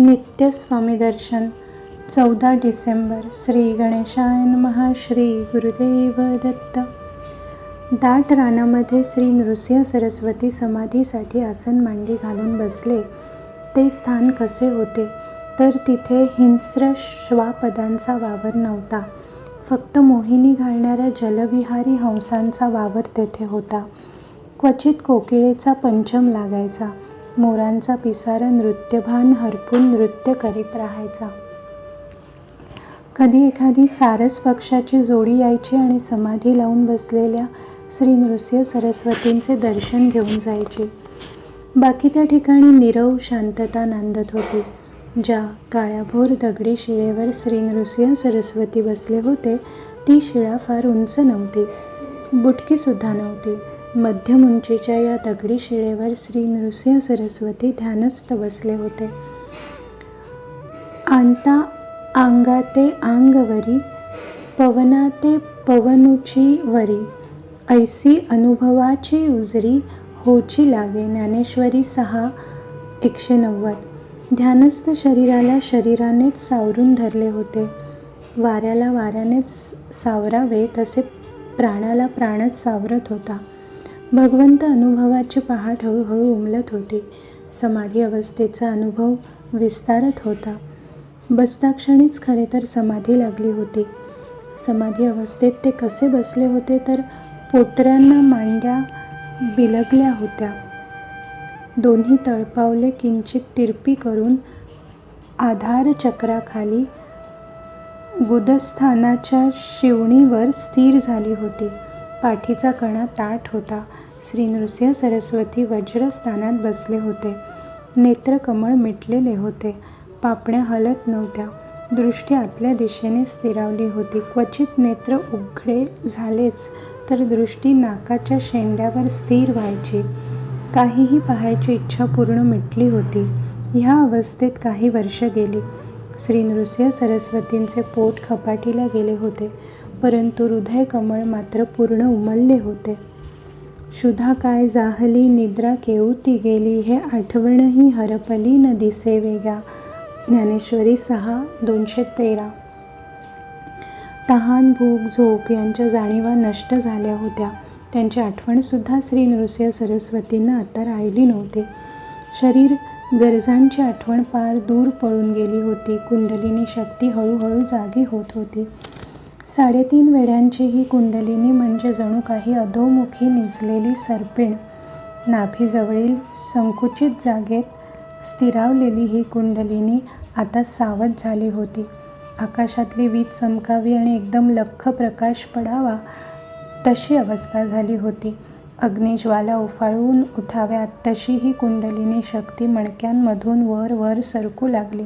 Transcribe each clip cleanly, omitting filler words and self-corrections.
नित्य स्वामी दर्शन 14 डिसेंबर. श्री गणेशाय नमः. श्री गुरुदेव दत्त. दाट रानामध्ये श्री नृसिंह सरस्वती समाधीसाठी आसन मांडी घालून बसले. ते स्थान कसे होते तर तिथे हिंस्र श्वापदांचा वावर नव्हता. फक्त मोहिनी घालणाऱ्या जलविहारी हंसांचा वावर तेथे होता. क्वचित कोकिळेचा पंचम लागायचा. मोरांचा पिसारा नृत्यभान हरपून नृत्य करीत राहायचा. कधी एखादी सारस पक्षाची जोडी यायची आणि समाधी लावून बसलेल्या श्री नृसिंह सरस्वतींचे दर्शन घेऊन जायची. बाकी त्या ठिकाणी नीरव शांतता नांदत होती. ज्या काळ्याभोर दगडी शिळेवर श्री नृसिंह सरस्वती बसले होते ती शिळा फार उंच नव्हती, बुटकीसुद्धा नव्हती. मध्यम उंचीच्या या दगडी शिळेवर श्री नृसिंह सरस्वती ध्यानस्थ बसले होते. आंता आंगाते आंगवरी, पवनाते पवनुची वरी, ऐसी अनुभवाची उजरी, होची लागे. ज्ञानेश्वरी 6:190. ध्यानस्थ शरीराला शरीरानेच सावरून धरले होते. वाऱ्याला वाऱ्यानेच सावरावे तसे प्राणाला प्राणच सावरत होता. भगवंत अनुभवाची पहाट हळूहळू उमलत होती. समाधी अवस्थेचा अनुभव विस्तारत होता. बसताक्षणीच खरे तर समाधी लागली होती. समाधी अवस्थेत ते कसे बसले होते तर पोटऱ्यांना मांड्या बिलगल्या होत्या. दोन्ही तळपावले किंचित तिरपी करून आधारचक्राखाली गुदस्थानाच्या शिवणीवर स्थिर झाली होती. पाठीचा कणा ताठ होता. श्री नृसिंह सरस्वती वज्रस्थानात बसले होते. नेत्रकमळ मिटलेले होते. पापण्या हलत नव्हत्या. दृष्टी आतल्या दिशेने स्थिरावली होती. क्वचित नेत्र उघडे झालेच तर दृष्टी नाकाच्या शेंड्यावर स्थिर व्हायची. काहीही पाहायची इच्छा पूर्ण मिटली होती. ह्या अवस्थेत काही वर्ष गेली. श्री नृसिंह सरस्वतींचे पोट खपाटीला गेले होते, परंतु हृदय कमळ मात्र पूर्ण उमलले होते. क्षुधा काय जाहली, निद्रा केऊती गेली, हे आठवणही हरपली न दिसे वेगा. ज्ञानेश्वरी 6:213. तहान, भूक, झोप यांच्या जाणीवा नष्ट झाल्या होत्या. त्यांची आठवणसुद्धा श्री नृसिंह सरस्वतींना आता राहिली नव्हती. शरीर गरजांची आठवण पार दूर पळून गेली होती. कुंडलिनी शक्ती हळूहळू जागी होत होती. 3.5 वेड्यांची ही कुंडलिनी म्हणजे जणू काही अधोमुखी निजलेली सरपीण. नाभीजवळील संकुचित जागेत स्थिरावलेली ही कुंडलिनी आता सावध झाली होती. आकाशातली वीज चमकावी आणि एकदम लख्ख प्रकाश पडावा तशी अवस्था झाली होती. अग्निज्वाला उफाळून उठाव्यात तशी ही कुंडलिनी शक्ती मणक्यांमधून वर वर सरकू लागली.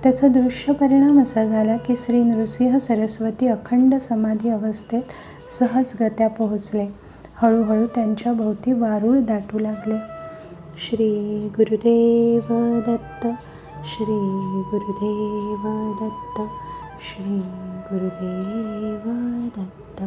त्याचा दृश्य परिणाम असा झाला की श्री नृसिंह सरस्वती अखंड समाधी अवस्थेत सहजगत्या पोहोचले. हळूहळू त्यांच्या भोवती वारूळ दाटू लागले. श्री गुरुदेव दत्त. श्री गुरुदेव दत्त. श्री गुरुदेव दत्त.